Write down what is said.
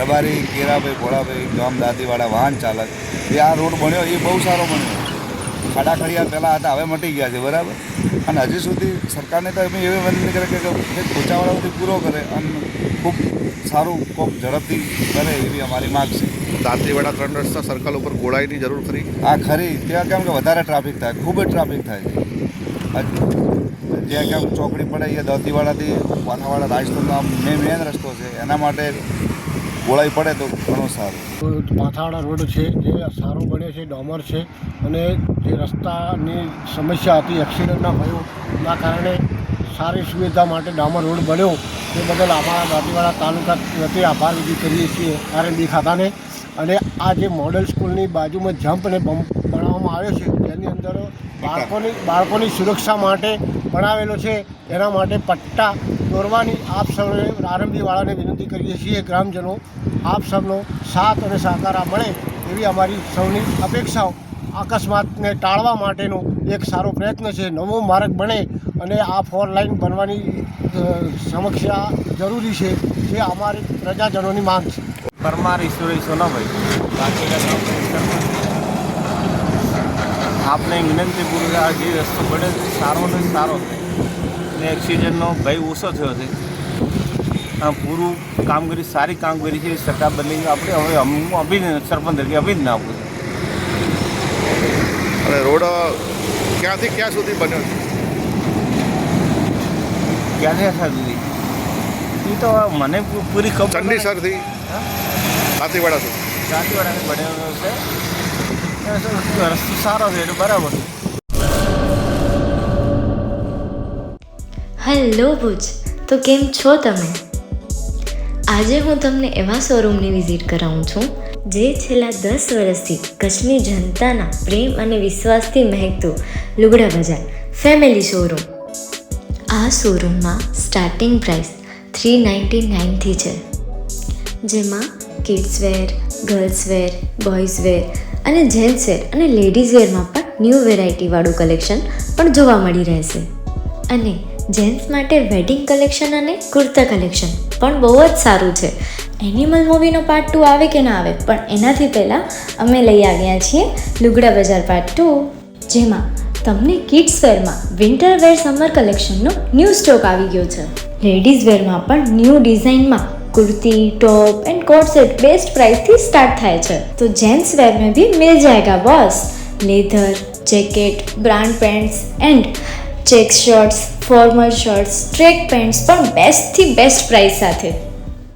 રબારી કેરાભાઈ ભોળાભાઈ ગામ દાદીવાળા વાહન ચાલક એ આ રોડ બન્યો એ બહુ સારો બન્યો. ખાડા ખડિયા પહેલાં હતા, હવે મટી ગયા છે, બરાબર. અને હજી સુધી સરકારને તો અમે એવી વિનંતી કરે કે પહોંચાવાળા સુધી પૂરો કરે અને ખૂબ સારું ખૂબ ઝડપથી કરે એવી અમારી માગ છે. દાંતીવાડા 3 રસ્તા સર્કલ ઉપર ગોળાઈની જરૂર ખરી? હા ખરી. ત્યાં કેમ કે વધારે ટ્રાફિક થાય, ખૂબ જ ટ્રાફિક થાય. જ્યાં કેમ ચોકડી પડે એ દાંતીવાડાથી પાથાવાડા રાજસ્થાનનો મેન રસ્તો છે, એના માટે ગોળાઈ પડે તો ઘણું સારું. પાથાવાડા રોડ છે જે સારો બન્યો છે, ડોમર છે, અને જે રસ્તાની સમસ્યા હતી એક્સિડન્ટના ભયોના કારણે સારી સુવિધા માટે ડામર રોડ બન્યો તે બદલ અમારા દાંતીવાડા તાલુકા વતી આભાર વિધિ કરીએ છીએ આરએનબી ખાતાને. અને આ જે મોડલ સ્કૂલની બાજુમાં જમ્પ અને બમ્પ બનાવવામાં આવ્યો છે જેની અંદર બાળકોની સુરક્ષા માટે બનાવેલો છે, એના માટે પટ્ટા દોરવાની આપ સૌને આરએનબીવાળાને વિનંતી કરીએ છીએ. ગ્રામજનો આપ સૌનો સાથ અને સહકાર મળે એવી અમારી સૌની અપેક્ષાઓ. અકસ્માતને ટાળવા માટેનો એક સારો પ્રયત્ન છે. નવો માર્ગ બને અને આ 4 લાઇન બનવાની સમસ્યા જરૂરી છે, જે અમારી પ્રજાજનોની માંગ છે. પરમાર ઈશ્વરી સોનાભાઈ આપને વિનંતીપૂર્વક આ જે રસ્તો બને છે સારો ને સારો થાય અને એક્સિડન્ટનો ભય ઓછો થયો છે. પૂરું કામગીરી સારી કામગીરી છે સરકાર બની. આપણે હવે હું સરપંચ તરીકે અભિનંદન આપું છું. અને રોડ ક્યાંથી ક્યાં સુધી બન્યો છે? ક્યાંથી સુધી એ તો મને પૂરી ખબર. ચંડીસરથી દાંતીવાડા સુધી. દાંતીવાડાને બન્યો છે, રસ્તો સારો છે એટલે બરાબર. હેલો ભુજ, તો કેમ છો તમે? આજે હું તમને એવા શોરૂમની વિઝિટ કરાવું છું જે છેલ્લા 10 વર્ષથી કચ્છની જનતાના પ્રેમ અને વિશ્વાસથી મહેકતું લુગડા બજાર ફેમિલી શોરૂમ. આ શોરૂમમાં સ્ટાર્ટિંગ પ્રાઇસ 399થી છે, જેમાં kids wear, girls wear, boys wear અને જેન્ટ્સ વેર અને લેડીઝ વેરમાં પણ ન્યૂ વેરાયટીવાળું કલેક્શન પણ જોવા મળી રહેશે. અને જેન્ટ્સ માટે વેડિંગ કલેક્શન અને કુર્તા કલેક્શન પણ બહુ જ સારું છે. એનિમલ મૂવીનો પાર્ટ 2 આવે કે ના આવે, પણ એનાથી પહેલાં અમે લઈ આવ્યા છીએ લુગડા બજાર પાર્ટ 2, જેમાં તમને કિડ્સ વેરમાં વિન્ટર વેર સમર કલેક્શનનો ન્યૂ સ્ટોક આવી ગયો છે. લેડીઝ વેરમાં પણ ન્યૂ ડિઝાઇનમાં kurti, top and coat set best price थी स्टार्ट થાય છે. तो जेंट्स वेयर में भी मिल जाएगा boss. Leather, jacket, brand pants and check shirts, formal shirts, track pants પણ બેસ્ટથી બેસ્ટ પ્રાઇસ સાથે.